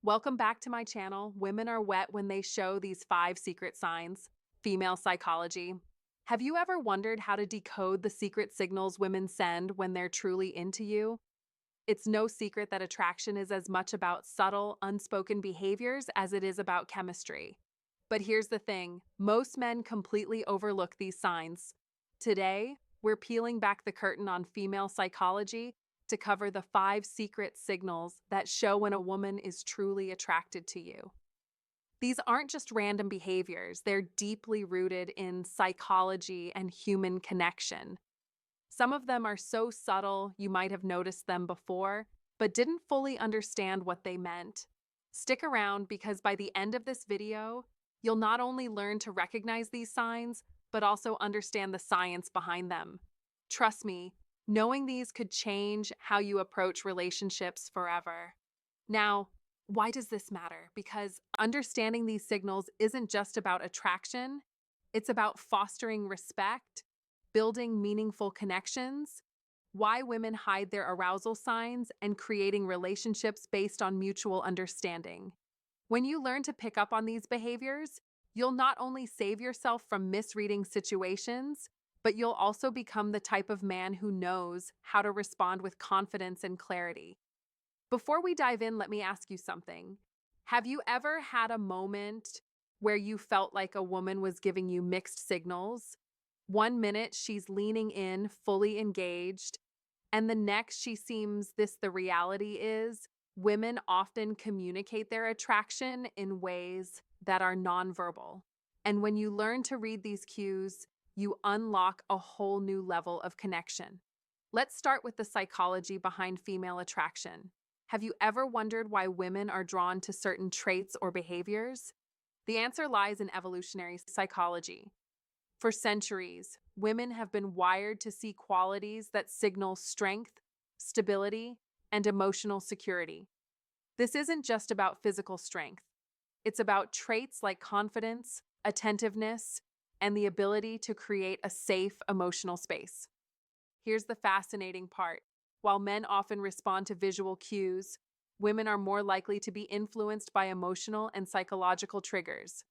Welcome back to my channel. Women are wet when they show these 5 secret signs. Female psychology. Have you ever wondered how to decode the secret signals women send when they're truly into you? It's no secret that attraction is as much about subtle, unspoken behaviors as it is about chemistry. But here's the thing, most men completely overlook these signs. Today, we're peeling back the curtain on female psychology to cover the 5 secret signals that show when a woman is truly attracted to you. These aren't just random behaviors, they're deeply rooted in psychology and human connection. Some of them are so subtle you might have noticed them before, but didn't fully understand what they meant. Stick around because by the end of this video, you'll not only learn to recognize these signs, but also understand the science behind them. Trust me, knowing these could change how you approach relationships forever. Now, why does this matter? Because understanding these signals isn't just about attraction, it's about fostering respect, building meaningful connections, why women hide their arousal signs, and creating relationships based on mutual understanding. When you learn to pick up on these behaviors, you'll not only save yourself from misreading situations, but you'll also become the type of man who knows how to respond with confidence and clarity. Before we dive in, let me ask you something. Have you ever had a moment where you felt like a woman was giving you mixed signals? One minute she's leaning in, fully engaged, and the next she seems the reality is, women often communicate their attraction in ways that are nonverbal. And when you learn to read these cues, you unlock a whole new level of connection. Let's start with the psychology behind female attraction. Have you ever wondered why women are drawn to certain traits or behaviors? The answer lies in evolutionary psychology. For centuries, women have been wired to see qualities that signal strength, stability, and emotional security. This isn't just about physical strength. It's about traits like confidence, attentiveness, and the ability to create a safe emotional space. Here's the fascinating part. While men often respond to visual cues, women are more likely to be influenced by emotional and psychological triggers.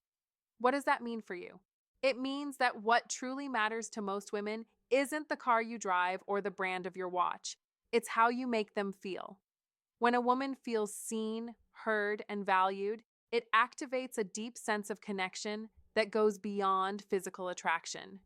What does that mean for you? It means that what truly matters to most women isn't the car you drive or the brand of your watch. It's how you make them feel. When a woman feels seen, heard, and valued, it activates a deep sense of connection that goes beyond physical attraction.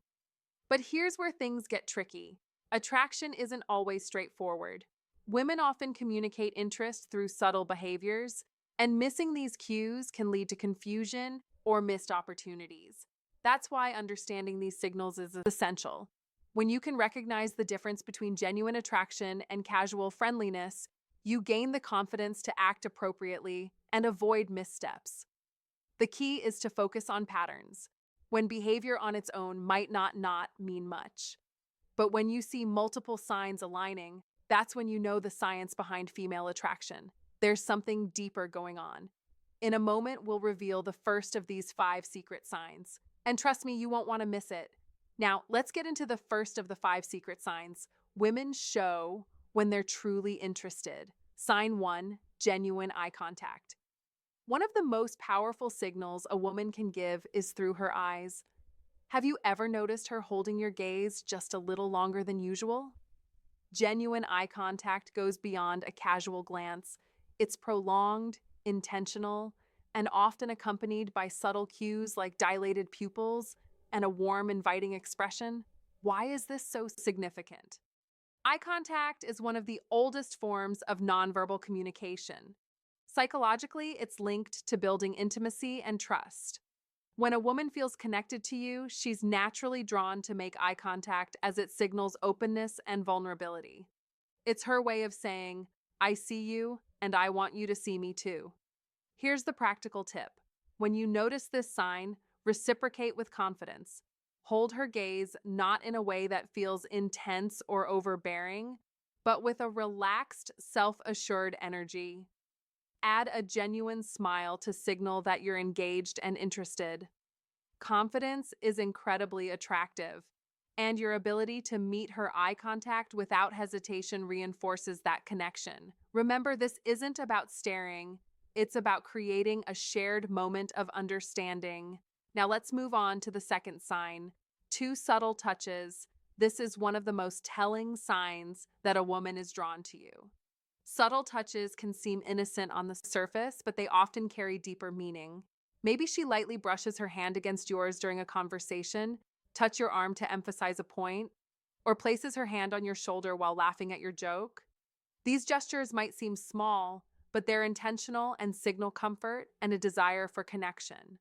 But here's where things get tricky. Attraction isn't always straightforward. Women often communicate interest through subtle behaviors, and missing these cues can lead to confusion or missed opportunities. That's why understanding these signals is essential. When you can recognize the difference between genuine attraction and casual friendliness, you gain the confidence to act appropriately and avoid missteps. The key is to focus on patterns, when behavior on its own might not mean much. But when you see multiple signs aligning, that's when you know the science behind female attraction. There's something deeper going on. In a moment, we'll reveal the first of these 5 secret signs. And trust me, you won't want to miss it. Now, let's get into the first of the 5 secret signs. Women show when they're truly interested. Sign 1, genuine eye contact. One of the most powerful signals a woman can give is through her eyes. Have you ever noticed her holding your gaze just a little longer than usual? Genuine eye contact goes beyond a casual glance. It's prolonged, intentional, and often accompanied by subtle cues like dilated pupils and a warm, inviting expression. Why is this so significant? Eye contact is one of the oldest forms of nonverbal communication. Psychologically, it's linked to building intimacy and trust. When a woman feels connected to you, she's naturally drawn to make eye contact as it signals openness and vulnerability. It's her way of saying, I see you, and I want you to see me too. Here's the practical tip. When you notice this sign, reciprocate with confidence. Hold her gaze not in a way that feels intense or overbearing, but with a relaxed, self-assured energy. Add a genuine smile to signal that you're engaged and interested. Confidence is incredibly attractive, and your ability to meet her eye contact without hesitation reinforces that connection. Remember, this isn't about staring, It's about creating a shared moment of understanding. Now let's move on to the second sign. Two subtle touches. This is one of the most telling signs that a woman is drawn to you. Subtle touches can seem innocent on the surface, but they often carry deeper meaning. Maybe she lightly brushes her hand against yours during a conversation, touch your arm to emphasize a point, or places her hand on your shoulder while laughing at your joke. These gestures might seem small, but they're intentional and signal comfort and a desire for connection.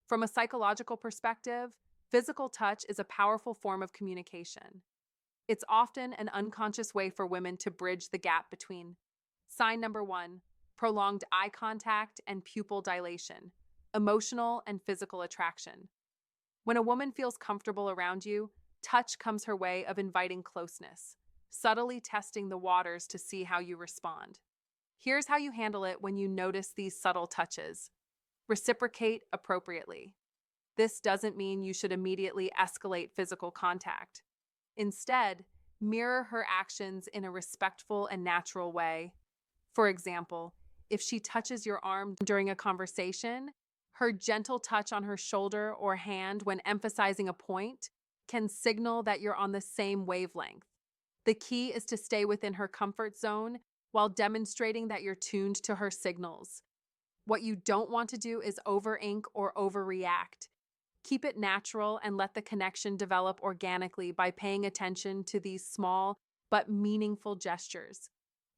From a psychological perspective, physical touch is a powerful form of communication. It's often an unconscious way for women to bridge the gap between sign number one, prolonged eye contact and pupil dilation, emotional and physical attraction. When a woman feels comfortable around you, touch comes her way of inviting closeness, subtly testing the waters to see how you respond. Here's how you handle it when you notice these subtle touches. Reciprocate appropriately. This doesn't mean you should immediately escalate physical contact. Instead, mirror her actions in a respectful and natural way. For example, if she touches your arm during a conversation, her gentle touch on her shoulder or hand when emphasizing a point can signal that you're on the same wavelength. The key is to stay within her comfort zone while demonstrating that you're tuned to her signals. What you don't want to do is over-ink or overreact. Keep it natural and let the connection develop organically by paying attention to these small but meaningful gestures.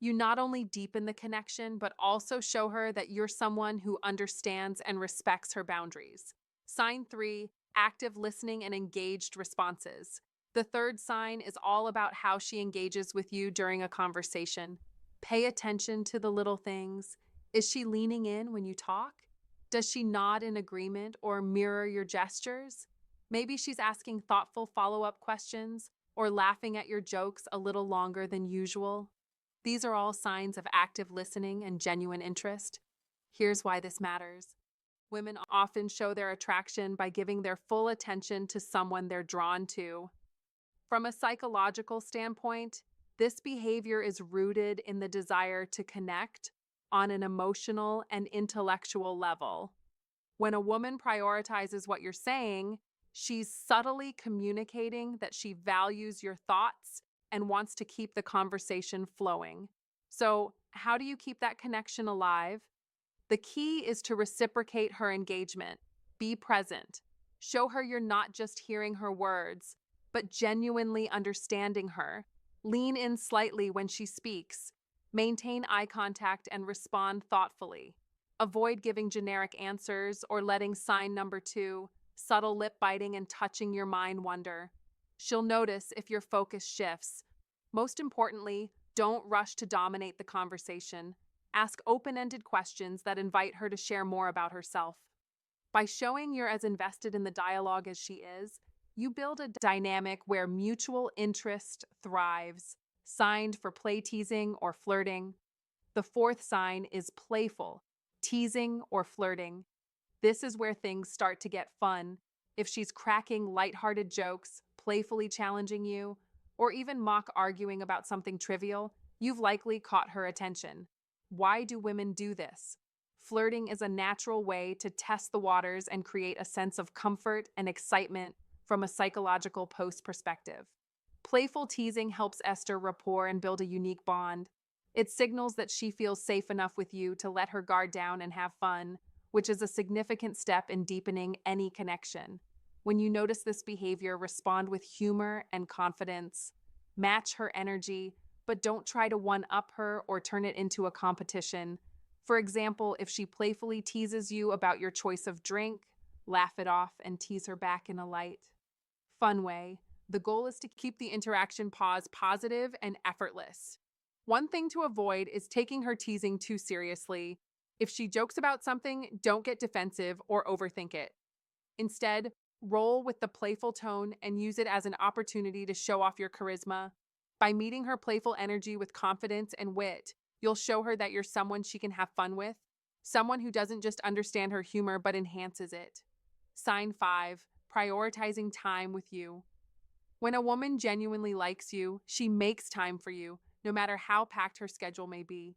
You not only deepen the connection, but also show her that you're someone who understands and respects her boundaries. Sign 3, active listening and engaged responses. The third sign is all about how she engages with you during a conversation. Pay attention to the little things. Is she leaning in when you talk? Does she nod in agreement or mirror your gestures? Maybe she's asking thoughtful follow-up questions or laughing at your jokes a little longer than usual. These are all signs of active listening and genuine interest. Here's why this matters. Women often show their attraction by giving their full attention to someone they're drawn to. From a psychological standpoint, this behavior is rooted in the desire to connect on an emotional and intellectual level. When a woman prioritizes what you're saying, she's subtly communicating that she values your thoughts and wants to keep the conversation flowing. So, how do you keep that connection alive? The key is to reciprocate her engagement. Be present. Show her you're not just hearing her words, but genuinely understanding her. Lean in slightly when she speaks. Maintain eye contact and respond thoughtfully. Avoid giving generic answers or letting sign number 2, subtle lip biting and touching your mind wander. She'll notice if your focus shifts. Most importantly, don't rush to dominate the conversation. Ask open-ended questions that invite her to share more about herself. By showing you're as invested in the dialogue as she is, you build a dynamic where mutual interest thrives, signed for play teasing or flirting. The fourth sign is playful, teasing or flirting. This is where things start to get fun. If she's cracking lighthearted jokes, playfully challenging you, or even mock arguing about something trivial, you've likely caught her attention. Why do women do this? Flirting is a natural way to test the waters and create a sense of comfort and excitement from a psychological post perspective. Playful teasing helps Esther rapport and build a unique bond. It signals that she feels safe enough with you to let her guard down and have fun, which is a significant step in deepening any connection. When you notice this behavior, respond with humor and confidence. Match her energy, but don't try to one-up her or turn it into a competition. For example, if she playfully teases you about your choice of drink, laugh it off and tease her back in a light, fun way. The goal is to keep the interaction pause positive and effortless. One thing to avoid is taking her teasing too seriously. If she jokes about something, don't get defensive or overthink it. Instead, roll with the playful tone and use it as an opportunity to show off your charisma. By meeting her playful energy with confidence and wit, you'll show her that you're someone she can have fun with, someone who doesn't just understand her humor but enhances it. Sign 5, prioritizing time with you. When a woman genuinely likes you, she makes time for you, no matter how packed her schedule may be.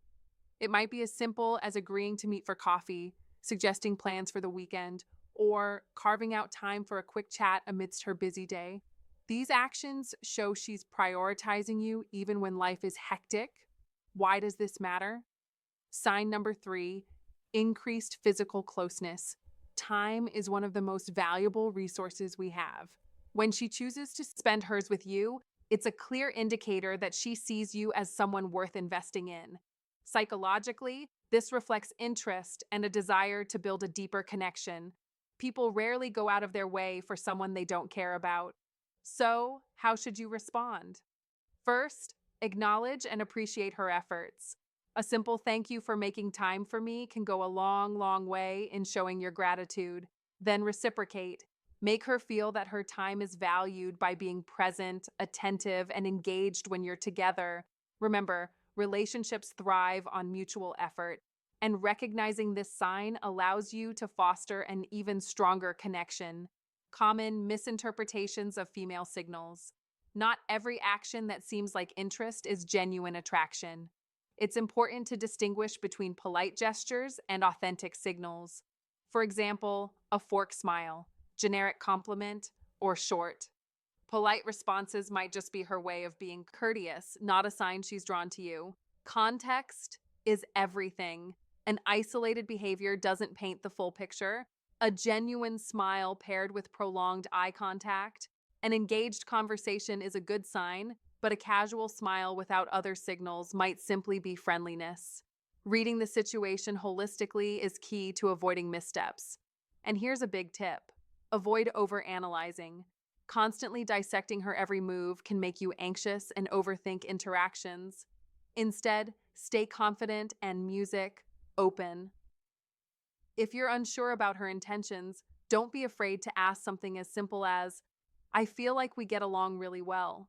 It might be as simple as agreeing to meet for coffee, suggesting plans for the weekend, or carving out time for a quick chat amidst her busy day. These actions show she's prioritizing you even when life is hectic. Why does this matter? Sign number 3, increased physical closeness. Time is one of the most valuable resources we have. When she chooses to spend hers with you, it's a clear indicator that she sees you as someone worth investing in. Psychologically, this reflects interest and a desire to build a deeper connection. People rarely go out of their way for someone they don't care about. So, how should you respond? First, acknowledge and appreciate her efforts. A simple thank you for making time for me can go a long, long way in showing your gratitude. Then reciprocate. Make her feel that her time is valued by being present, attentive, and engaged when you're together. Remember, relationships thrive on mutual effort, and recognizing this sign allows you to foster an even stronger connection. Common misinterpretations of female signals. Not every action that seems like interest is genuine attraction. It's important to distinguish between polite gestures and authentic signals. For example, a fork smile, generic compliment, or short. Polite responses might just be her way of being courteous, not a sign she's drawn to you. Context is everything. An isolated behavior doesn't paint the full picture. A genuine smile paired with prolonged eye contact. An engaged conversation is a good sign, but a casual smile without other signals might simply be friendliness. Reading the situation holistically is key to avoiding missteps. And here's a big tip. Avoid overanalyzing. Constantly dissecting her every move can make you anxious and overthink interactions. Instead, stay confident and open. If you're unsure about her intentions, don't be afraid to ask something as simple as, I feel like we get along really well.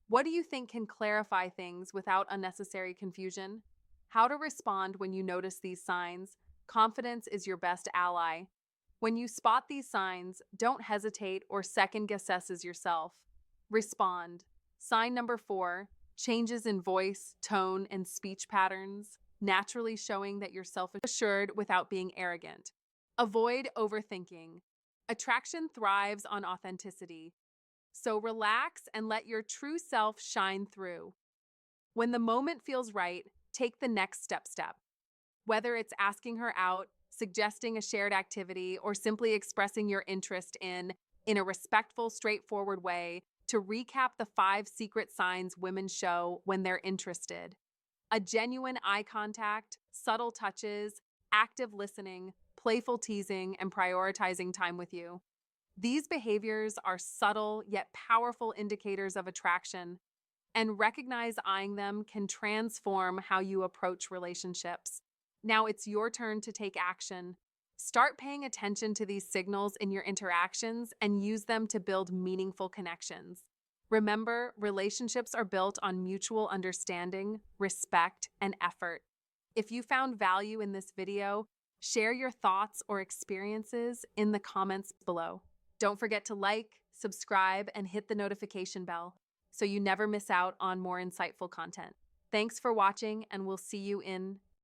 What do you think can clarify things without unnecessary confusion? How to respond when you notice these signs. Confidence is your best ally. When you spot these signs, don't hesitate or second guess yourself. Respond. Sign number 4, changes in voice, tone, and speech patterns, naturally showing that you're self-assured without being arrogant. Avoid overthinking. Attraction thrives on authenticity. So relax and let your true self shine through. When the moment feels right, take the next step. Whether it's asking her out, suggesting a shared activity, or simply expressing your interest in a respectful, straightforward way, to recap the 5 secret signs women show when they're interested. A genuine eye contact, subtle touches, active listening, playful teasing, and prioritizing time with you. These behaviors are subtle yet powerful indicators of attraction, and recognize eyeing them can transform how you approach relationships. Now it's your turn to take action. Start paying attention to these signals in your interactions and use them to build meaningful connections. Remember, relationships are built on mutual understanding, respect, and effort. If you found value in this video, share your thoughts or experiences in the comments below. Don't forget to like, subscribe, and hit the notification bell so you never miss out on more insightful content. Thanks for watching, and we'll see you in